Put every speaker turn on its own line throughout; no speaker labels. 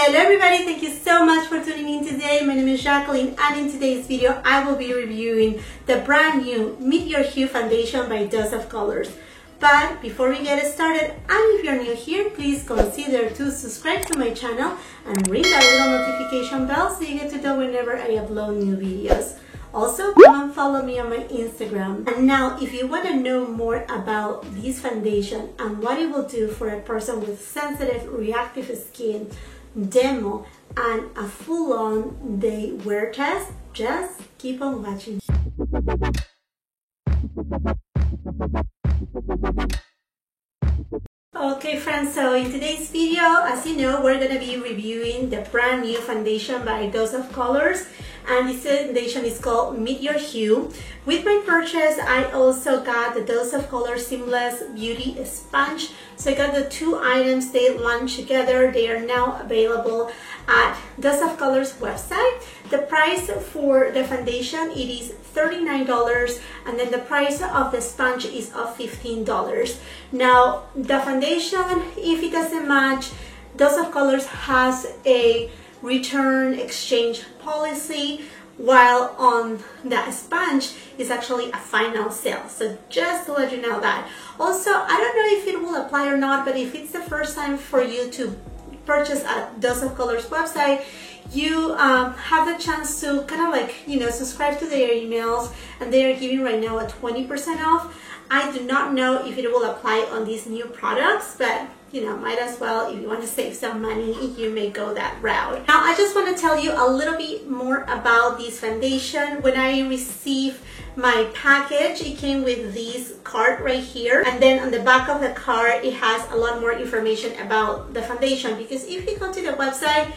Hello everybody, thank you so much for tuning in today. My name is Jacqueline and in today's video I will be reviewing the brand new Meet Your Hue foundation by Dose of Colors. But before we get started, and if you're new here, please consider to subscribe to my channel and ring that little notification bell so you get to know whenever I upload new videos. Also, come and follow me on my Instagram. And now, if you want to know more about this foundation and what it will do for a person with sensitive, reactive skin, demo, and a full-on day wear test, just keep on watching. Okay friends, so in today's video, as you know, we're going to be reviewing the brand new foundation by Dose of Colors, and this foundation is called Meet Your Hue. With my purchase, I also got the Dose of Colors Seamless Beauty Sponge. So I got the two items, they launched together. They are now available at Dose of Colors website. The price for the foundation, it is $39, and then the price of the sponge is of $15. Now the foundation, if it doesn't match, Dose of Colors has a return exchange policy, while on the sponge is actually a final sale. So just to let you know that. Also, I don't know if it will apply or not, but if it's the first time for you to purchase at Dose of Colors website, you have the chance to kind of like, you know, subscribe to their emails, and they are giving right now a 20% off. I do not know if it will apply on these new products, but you know, might as well, if you want to save some money, you may go that route. Now, I just want to tell you a little bit more about this foundation. When I received my package, it came with this card right here, and then on the back of the card, it has a lot more information about the foundation, because if you go to the website,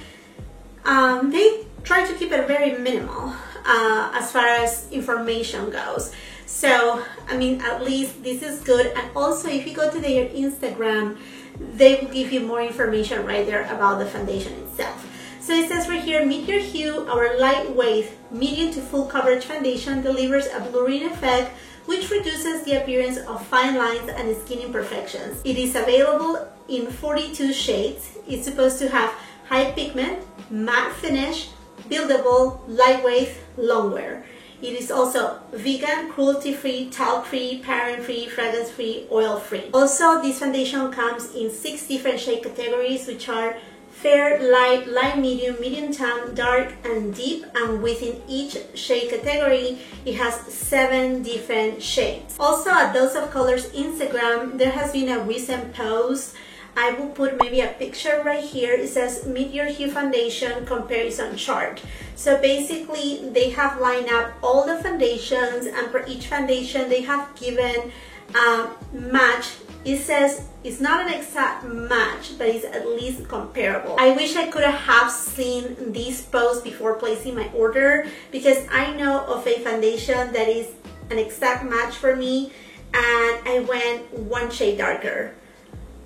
they try to keep it very minimal as far as information goes. So, I mean, at least this is good. And also, if you go to their Instagram, they will give you more information right there about the foundation itself. So it says right here, Meet Your Hue, our lightweight, medium to full coverage foundation delivers a blurring effect which reduces the appearance of fine lines and skin imperfections. It is available in 42 shades. It's supposed to have high pigment, matte finish, buildable, lightweight, long wear. It is also vegan, cruelty-free, talc-free, paraben-free, fragrance-free, oil-free. Also, this foundation comes in 6 different shade categories, which are fair, light, light medium, medium tan, dark, and deep. And within each shade category, it has 7 different shades. Also, at Dose of Colors Instagram, there has been a recent post. I will put maybe a picture right here. It says Meet Your Hue Foundation Comparison Chart. So basically, they have lined up all the foundations, and for each foundation, they have given a match. It says it's not an exact match, but it's at least comparable. I wish I could have seen this post before placing my order, because I know of a foundation that is an exact match for me, and I went 1 shade darker.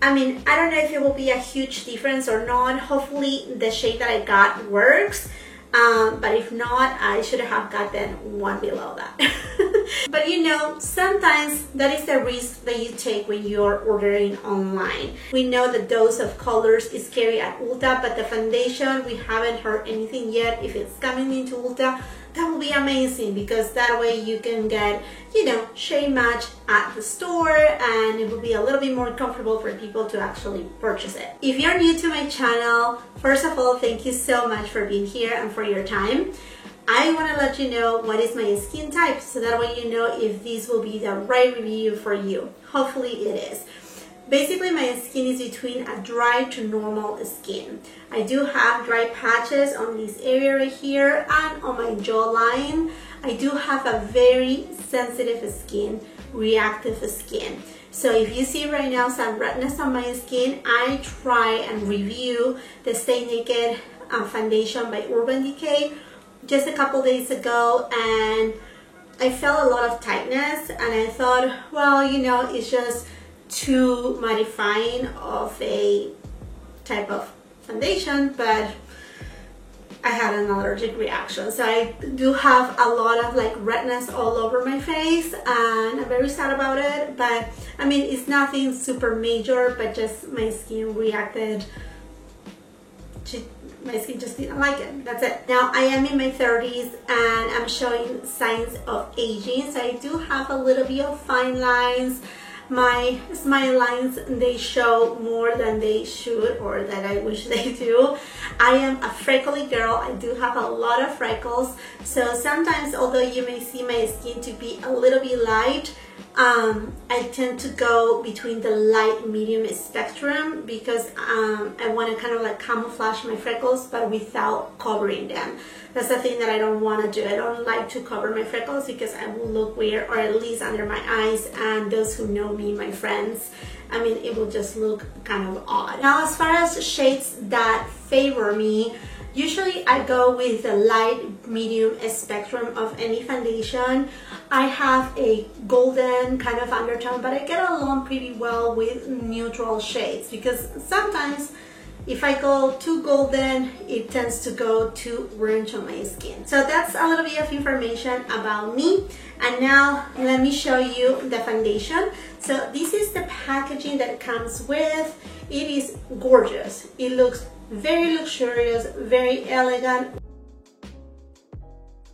I mean, I don't know if it will be a huge difference or not. Hopefully the shade that I got works, but if not, I should have gotten 1 below that. But you know, sometimes that is the risk that you take when you're ordering online. We know the Dose of Colors is carried at Ulta, but the foundation, we haven't heard anything yet. If it's coming into Ulta, that will be amazing, because that way you can get, you know, shade match at the store, and it will be a little bit more comfortable for people to actually purchase it. If you're new to my channel, first of all, thank you so much for being here and for your time. I want to let you know what is my skin type, so that way you know if this will be the right review for you. Hopefully it is. Basically, my skin is between a dry to normal skin. I do have dry patches on this area right here and on my jawline. I do have a very sensitive skin, reactive skin. So if you see right now some redness on my skin, I try and review the Stay Naked foundation by Urban Decay just a couple days ago, and I felt a lot of tightness, and I thought, well, you know, it's just too mattifying of a type of foundation, but I had an allergic reaction. So I do have a lot of like redness all over my face, and I'm very sad about it. But I mean, it's nothing super major, but just my skin reacted my skin just didn't like it. That's it. Now I am in my 30s and I'm showing signs of aging. So I do have a little bit of fine lines. My smile lines, they show more than they should, or that I wish they do. I am a freckly girl. I do have a lot of freckles. So sometimes, although you may see my skin to be a little bit light, I tend to go between the light medium spectrum because I want to kind of like camouflage my freckles but without covering them. That's the thing that I don't want to do. I don't like to cover my freckles because I will look weird, or at least under my eyes, and those who know me, my friends, I mean, it will just look kind of odd. Now as far as shades that favor me, usually I go with the light medium spectrum of any foundation. I have a golden kind of undertone, but I get along pretty well with neutral shades because sometimes if I go too golden, it tends to go too orange on my skin. So that's a little bit of information about me. And now let me show you the foundation. So this is the packaging that it comes with. It is gorgeous. It looks very luxurious, very elegant.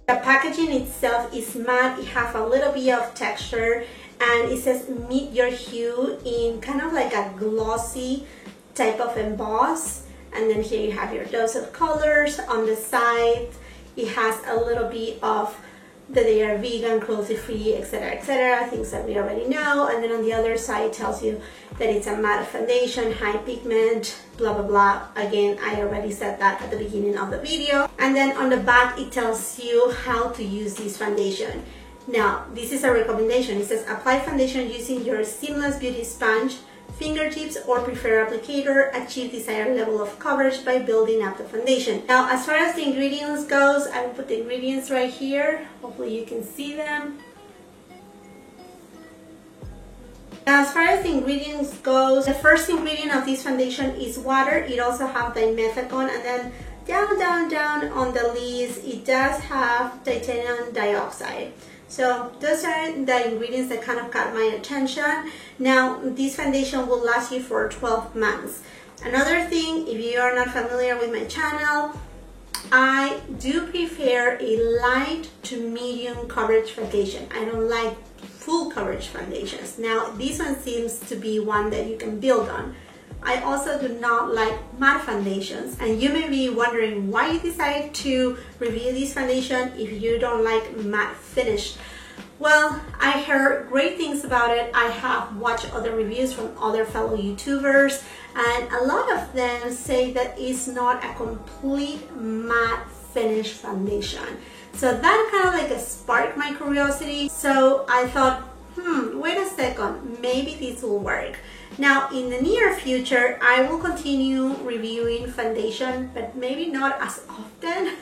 The packaging itself is matte. It has a little bit of texture, and it says meet your hue in kind of like a glossy type of emboss. And then here you have your dose of colors. On the side it has a little bit of that they are vegan, cruelty-free, etc., things that we already know. And then on the other side it tells you that it's a matte foundation, high pigment, blah blah blah. Again, I already said that at the beginning of the video. And then on the back it tells you how to use this foundation. Now this is a recommendation. It says apply foundation using your seamless beauty sponge, fingertips, or preferred applicator. Achieve desired level of coverage by building up the foundation. Now as far as the ingredients goes, I will put the ingredients right here. Hopefully you can see them. Now as far as the ingredients goes, the first ingredient of this foundation is water. It also has dimethicone, and then down on the leaves it does have titanium dioxide. So those are the ingredients that kind of caught my attention. Now this foundation will last you for 12 months. Another thing, if you are not familiar with my channel, I do prefer a light to medium coverage foundation. I don't like full coverage foundations. Now this one seems to be one that you can build on. I also do not like matte foundations, and you may be wondering why you decided to review this foundation if you don't like matte finish. Well, I heard great things about it. I have watched other reviews from other fellow YouTubers, and a lot of them say that it's not a complete matte finish foundation. So that kind of like sparked my curiosity. So I thought, wait a second, maybe this will work. Now in the near future, I will continue reviewing foundation, but maybe not as often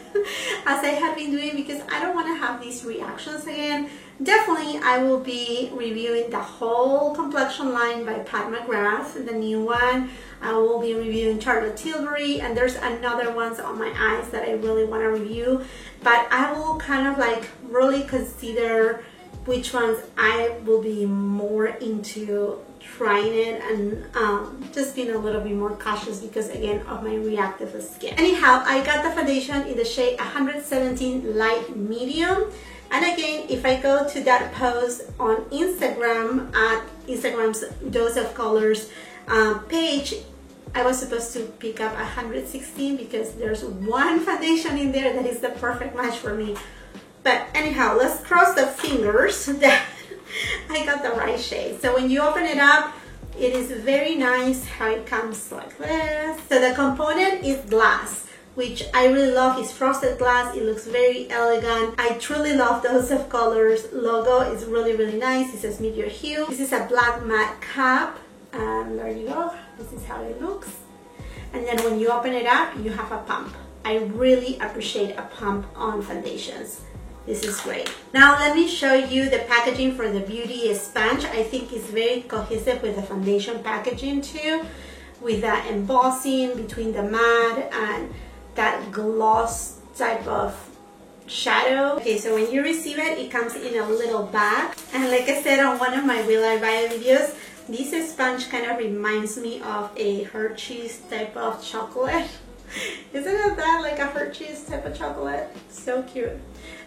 as I have been doing because I don't want to have these reactions again. Definitely I will be reviewing the whole complexion line by Pat McGrath, the new one. I will be reviewing Charlotte Tilbury, and there's another ones on my eyes that I really want to review, but I will kind of like really consider which ones I will be more into trying it, and just being a little bit more cautious because again of my reactive skin. Anyhow, I got the foundation in the shade 117 light medium. And again, if I go to that post on Instagram at Instagram's Dose of Colors page, I was supposed to pick up 116 because there's one foundation in there that is the perfect match for me. But anyhow, let's cross the fingers that I got the right shade. So when you open it up, it is very nice how it comes like this. So the component is glass, which I really love. It's frosted glass. It looks very elegant. I truly love Dose of Colors logo. It's really, really nice. It says meet your hue. This is a black matte cap. And there you go. This is how it looks. And then when you open it up, you have a pump. I really appreciate a pump on foundations. This is great. Now let me show you the packaging for the beauty sponge. I think it's very cohesive with the foundation packaging too, with that embossing between the matte and that gloss type of shadow. Okay, so when you receive it, it comes in a little bag. And like I said on one of my Will I Buy It videos, this sponge kind of reminds me of a Hershey's type of chocolate. Isn't it that like a Hershey's type of chocolate? So cute.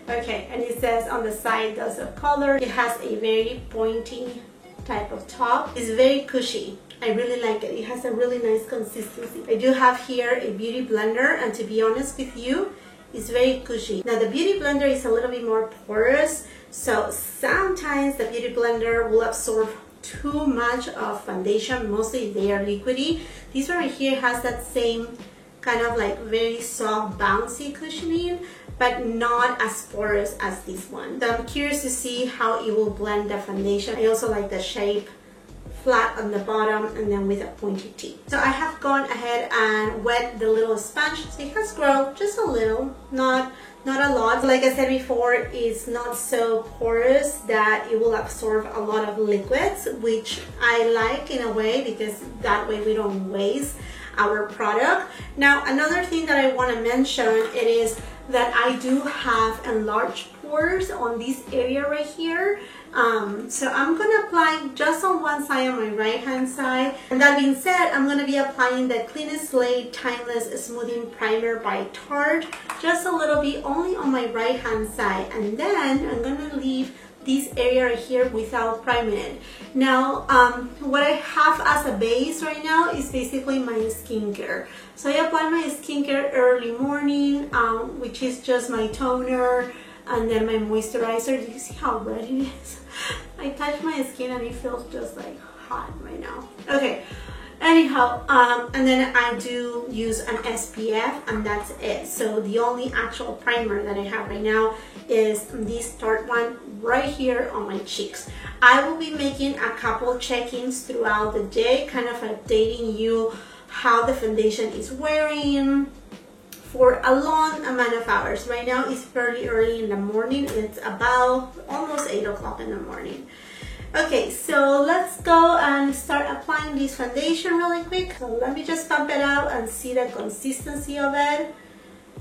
Okay, and it says on the side Dose of Color. It has a very pointy type of top. It's very cushy. I really like it. It has a really nice consistency. I do have here a beauty blender, and to be honest with you, it's very cushy. Now the beauty blender is a little bit more porous, so sometimes the beauty blender will absorb too much of foundation. Mostly they are liquidy. This one right here has that same kind of like very soft bouncy cushioning, but not as porous as this one. So I'm curious to see how it will blend the foundation. I also like the shape, flat on the bottom and then with a pointy tip. So I have gone ahead and wet the little sponge. So it has grown just a little, not a lot. Like I said before, it's not so porous that it will absorb a lot of liquids, which I like in a way, because that way we don't waste our product. Now another thing that I want to mention, it is that I do have enlarged pores on this area right here. So I'm going to apply just on one side, on my right hand side. And that being said, I'm going to be applying the Clean Slate Timeless Smoothing Primer by Tarte, just a little bit only on my right hand side, and then I'm going to leave this area right here without priming it. Now what I have as a base right now is basically my skincare. So I apply my skincare early morning, which is just my toner and then my moisturizer. Do you see how red it is? I touch my skin and it feels just like hot right now. Okay, anyhow, and then I do use an SPF, and that's it. So the only actual primer that I have right now is this Tarte one right here on my cheeks. I will be making a couple check-ins throughout the day, kind of updating you how the foundation is wearing for a long amount of hours. Right now it's fairly early in the morning. It's about almost 8 o'clock in the morning. Okay, so let's go and start applying this foundation really quick. So let me just pump it out and see the consistency of it.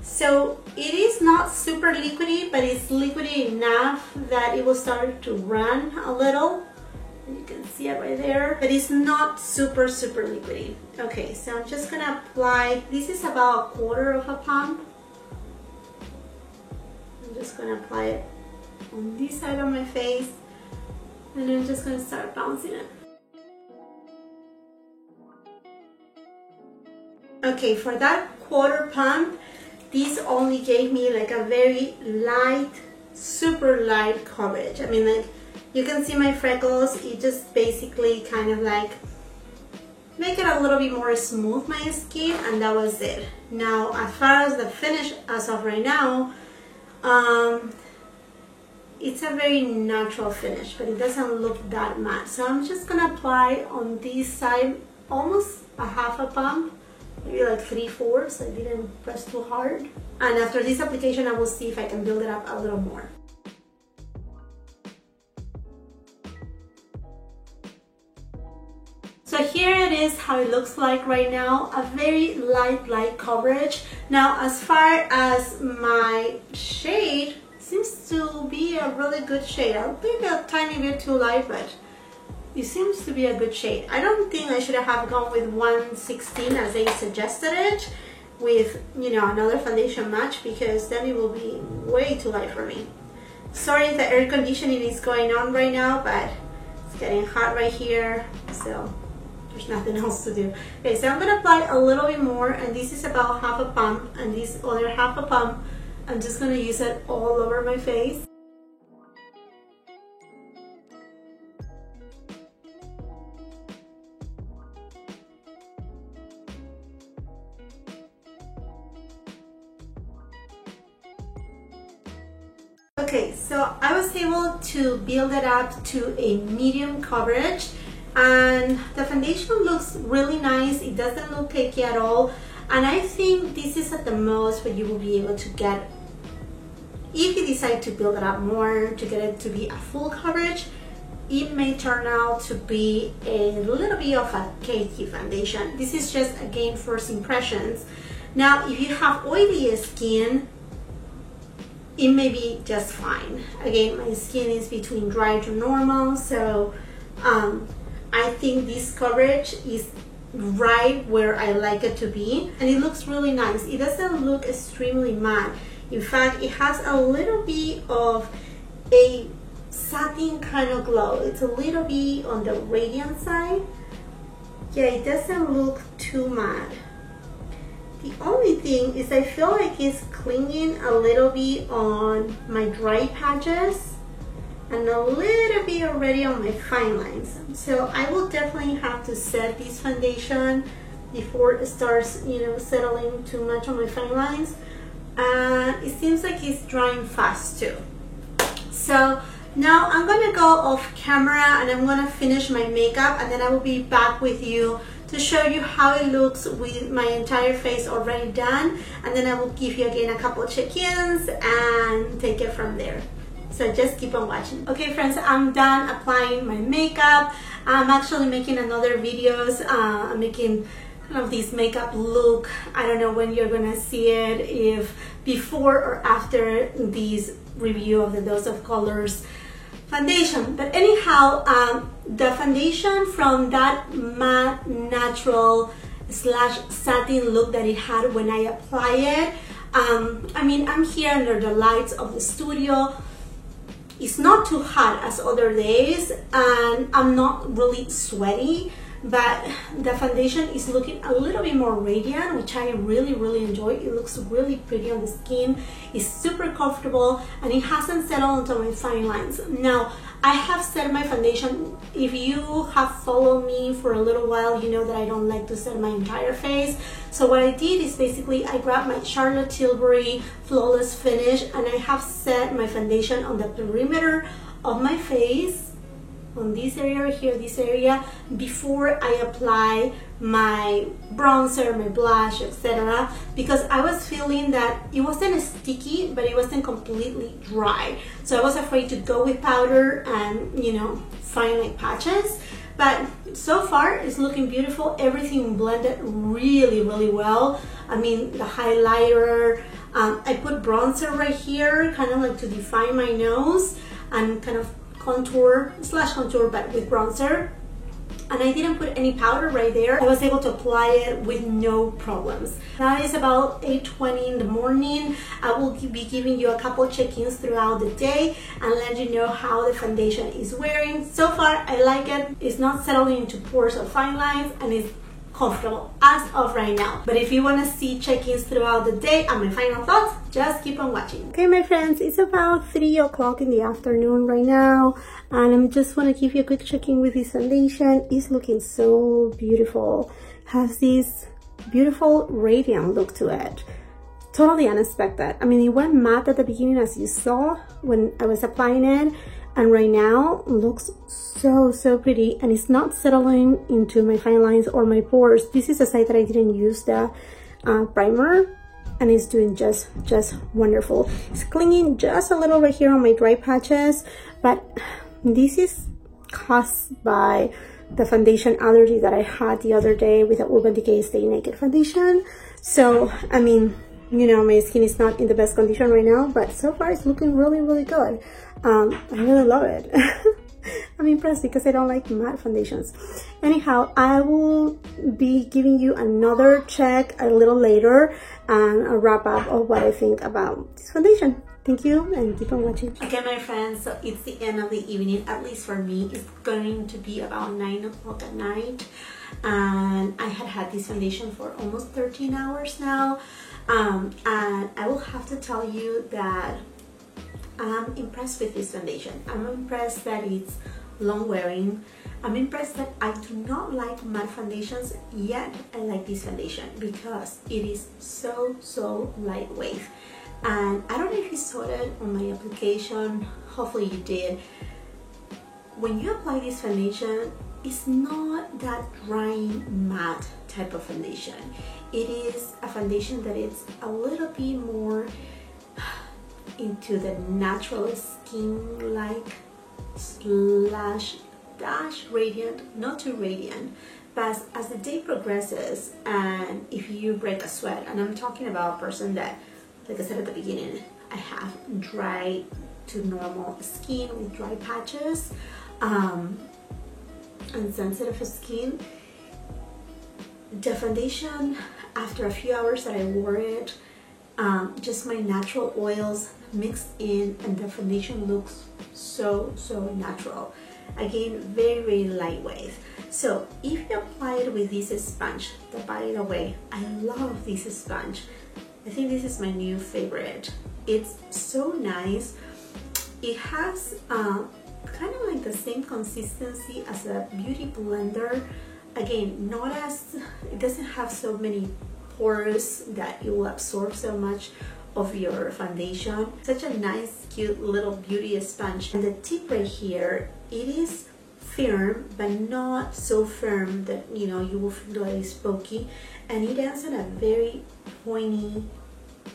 So it is not super liquidy, but it's liquidy enough that it will start to run a little. You can see it right there, but it's not super liquidy. Okay, so I'm just gonna apply, this is about 1/4 of a pump. I'm just gonna apply it on this side of my face, and I'm just gonna start bouncing it. Okay, for that 1/4 pump, this only gave me like a very light, super light coverage. I mean, like, you can see my freckles. It just basically kind of like make it a little bit more smooth, my skin, and that was it. Now, as far as the finish as of right now, it's a very natural finish, but it doesn't look that matte. So I'm just gonna apply on this side almost a 1/2 pump, maybe like 3/4. I didn't press too hard. And after this application, I will see if I can build it up a little more. So here it is how it looks like right now, a very light coverage. Now as far as my shade, seems to be a really good shade. Maybe a tiny bit too light, but it seems to be a good shade. I don't think I should have gone with 116 as they suggested it with, you know, another foundation match, because then it will be way too light for me. Sorry if the air conditioning is going on right now, but it's getting hot right here, so there's nothing else to do. Okay, so I'm gonna apply a little bit more, and this is about 1/2 pump, and this other 1/2 pump, I'm just gonna use it all over my face. Okay, so I was able to build it up to a medium coverage, and the foundation looks really nice. It doesn't look cakey at all, and I think this is at the most what you will be able to get if you decide to build it up more to get it to be a full coverage. It may turn out to be a little bit of a cakey foundation. This is just, again, first impressions. Now if you have oily skin, it may be just fine. Again, my skin is between dry to normal, so I think this coverage is right where I like it to be, and it looks really nice. It doesn't look extremely matte. In fact, it has a little bit of a satin kind of glow. It's a little bit on the radiant side. Yeah, it doesn't look too matte. The only thing is I feel like it's clinging a little bit on my dry patches and a little bit already on my fine lines. So I will definitely have to set this foundation before it starts, you know, settling too much on my fine lines. And it seems like it's drying fast too. So now I'm gonna go off camera and I'm gonna finish my makeup, and then I will be back with you to show you how it looks with my entire face already done, and then I will give you again a couple check-ins and take it from there. So just keep on watching. Okay friends, I'm done applying my makeup. I'm actually making another videos. I'm making kind of this makeup look. I don't know when you're gonna see it, if before or after this review of the Dose of Colors foundation. But anyhow, the foundation from that matte natural slash satin look that it had when I apply it, I mean, I'm here under the lights of the studio. It's not too hot as other days, and I'm not really sweaty, but the foundation is looking a little bit more radiant, which I really enjoy. It looks really pretty on the skin. It's super comfortable, and it hasn't settled onto my fine lines. Now, I have set my foundation. If you have followed me for a little while, you know that I don't like to set my entire face. So what I did is basically I grabbed my Charlotte Tilbury Flawless Finish, and I have set my foundation on the perimeter of my face, on this area right here, this area, before I apply my bronzer, my blush, etc., because I was feeling that it wasn't sticky, but it wasn't completely dry. So I was afraid to go with powder and, you know, find my patches. But so far it's looking beautiful. Everything blended really well. I mean, the highlighter, I put bronzer right here, kind of like to define my nose and kind of contour but with bronzer, and I didn't put any powder right there. I was able to apply it with no problems. Now it's about 8:20 in the morning. I will be giving you a couple check-ins throughout the day and let you know how the foundation is wearing. So far I like it. It's not settling into pores or fine lines, and it's comfortable as of right now. But if you want to see check-ins throughout the day and my final thoughts, just keep on watching. Okay my friends, it's about 3 o'clock in the afternoon right now, and I just want to give you a quick check-in with this foundation. It's looking so beautiful. Has this beautiful radiant look to it. Totally unexpected. I mean, it went matte at the beginning, as you saw when I was applying it, and right now looks so pretty, and it's not settling into my fine lines or my pores. This is a side that I didn't use the primer, and it's doing just wonderful. It's clinging just a little right here on my dry patches, but this is caused by the foundation allergy that I had the other day with the Urban Decay Stay Naked foundation. So I mean, you know, my skin is not in the best condition right now, but so far it's looking really good. I really love it. I'm impressed because I don't like matte foundations. Anyhow, I will be giving you another check a little later and a wrap up of what I think about this foundation. Thank you, and keep on watching. Okay my friends, so it's the end of the evening, at least for me. It's going to be about 9 o'clock at night, and I had this foundation for almost 13 hours now. And I will have to tell you that I'm impressed with this foundation. I'm impressed that it's long wearing. I'm impressed that I do not like matte foundations, yet I like this foundation because it is so lightweight. And I don't know if you saw it on my application, hopefully you did. When you apply this foundation, it's not that drying matte type of foundation. It is a foundation that is a little bit more into the natural skin like slash dash radiant, not too radiant. But as the day progresses, and if you break a sweat, and I'm talking about a person that, like I said at the beginning, I have dry to normal skin with dry patches and sensitive skin, The foundation, after a few hours that I wore it, just my natural oils mixed in, and the foundation looks so natural. Again, very lightweight. So if you apply it with this sponge, by the way, I love this sponge. I think this is my new favorite. It's so nice. It has kind of like the same consistency as a beauty blender. Again, not as, it doesn't have so many pores that it will absorb so much of your foundation. Such a nice, cute little beauty sponge. And the tip right here, it is firm, but not so firm that you know you will feel like it's pokey, and it ends on a very pointy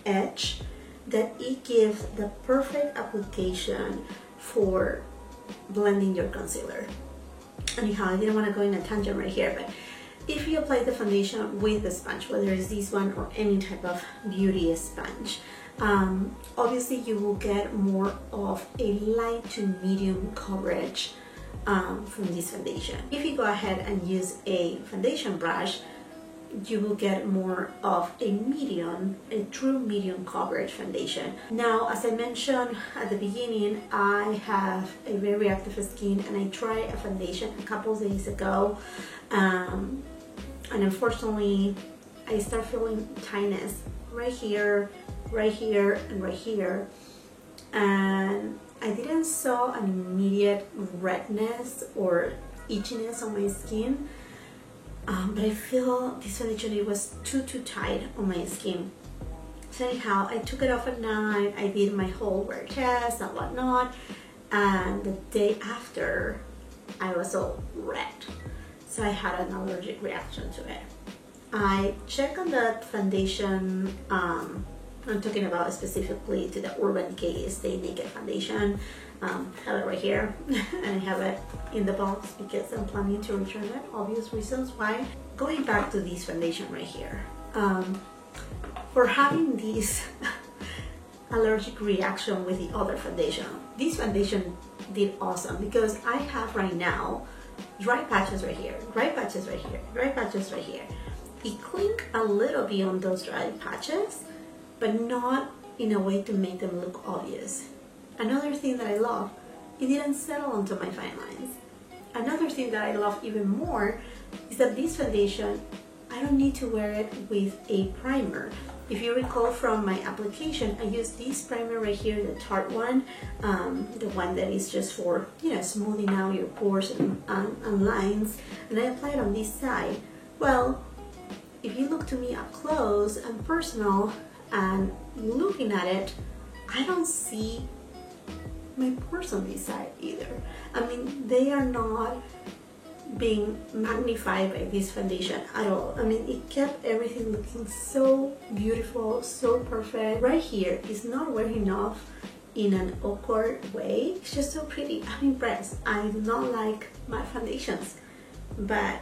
edge that it gives the perfect application for blending your concealer. Anyhow, I didn't want to go in a tangent right here, but if you apply the foundation with the sponge, whether it's this one or any type of beauty sponge, obviously you will get more of a light to medium coverage from this foundation. If you go ahead and use a foundation brush, you will get more of a medium, a true medium coverage foundation. Now, as I mentioned at the beginning, I have a very reactive skin, and I tried a foundation a couple of days ago, and unfortunately I start feeling tightness right here, and right here, and I didn't saw an immediate redness or itchiness on my skin. But I feel this foundation, it was too tight on my skin. So anyhow, I took it off at night, I did my whole wear test and whatnot, and the day after I was all red. So I had an allergic reaction to it. I checked on the foundation, I'm talking about specifically to the Urban Decay Stay Naked foundation. I have it right here, and I have it in the box because I'm planning to return it, obvious reasons why. Going back to this foundation right here, for having this allergic reaction with the other foundation, this foundation did awesome, because I have right now dry patches right here, dry patches right here, dry patches right here. It clinked a little bit on those dry patches, but not in a way to make them look obvious. Another thing that I love, it didn't settle onto my fine lines. Another thing that I love even more is that this foundation, I don't need to wear it with a primer. If you recall from my application, I used this primer right here, the Tarte one, the one that is just for, you know, smoothing out your pores and lines, and I applied on this side. Well, if you look to me up close and personal and looking at it, I don't see my pores on this side either. I mean, they are not being magnified by this foundation at all. I mean, it kept everything looking so beautiful, so perfect. Right here is not wearing off in an awkward way. It's just so pretty. I'm impressed. I do not like matte foundations, but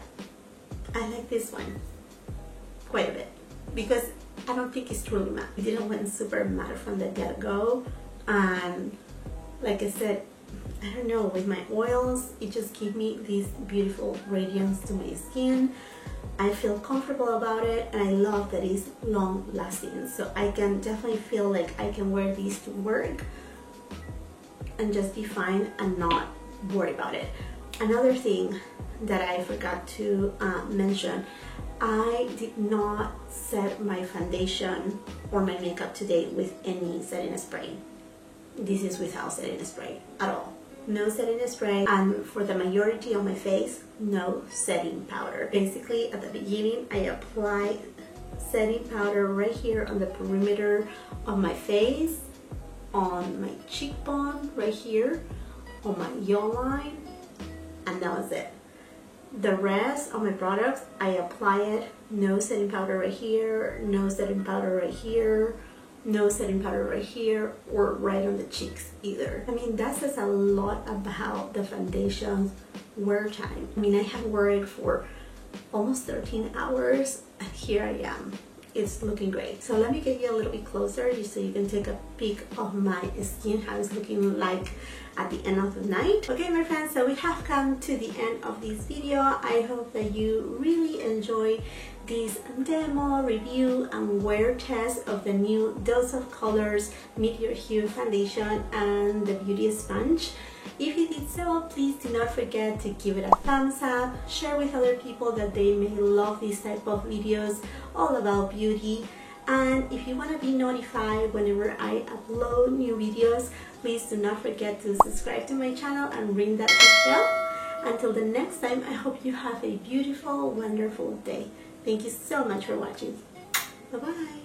I like this one quite a bit because I don't think it's truly matte. It didn't went super matte from the get-go, and like I said, I don't know, with my oils, it just gives me this beautiful radiance to my skin. I feel comfortable about it, and I love that it's long lasting, so I can definitely feel like I can wear these to work and just be fine and not worry about it. Another thing that I forgot to mention, I did not set my foundation or my makeup today with any setting spray. This is without setting spray at all. No setting spray, and for the majority of my face, no setting powder. Basically, at the beginning, I apply setting powder right here on the perimeter of my face, on my cheekbone right here, on my jawline, and that was it. The rest of my products, I apply it, no setting powder right here, no setting powder right here, no setting powder right here, or right on the cheeks either. I mean, that says a lot about the foundation's wear time. I mean, I have worn it for almost 13 hours, and here I am. it's looking great. So let me get you a little bit closer just so you can take a peek of my skin, how it's looking like at the end of the night. Okay, my friends, so we have come to the end of this video. I hope that you really enjoy this demo, review, and wear test of the new Dose of Colors Meet Your Hue foundation and the Beauty Sponge. If you did so, please do not forget to give it a thumbs up, share with other people that they may love this type of videos all about beauty. And if you want to be notified whenever I upload new videos, please do not forget to subscribe to my channel and ring that bell. Until the next time, I hope you have a beautiful, wonderful day. Thank you so much for watching. Bye-bye.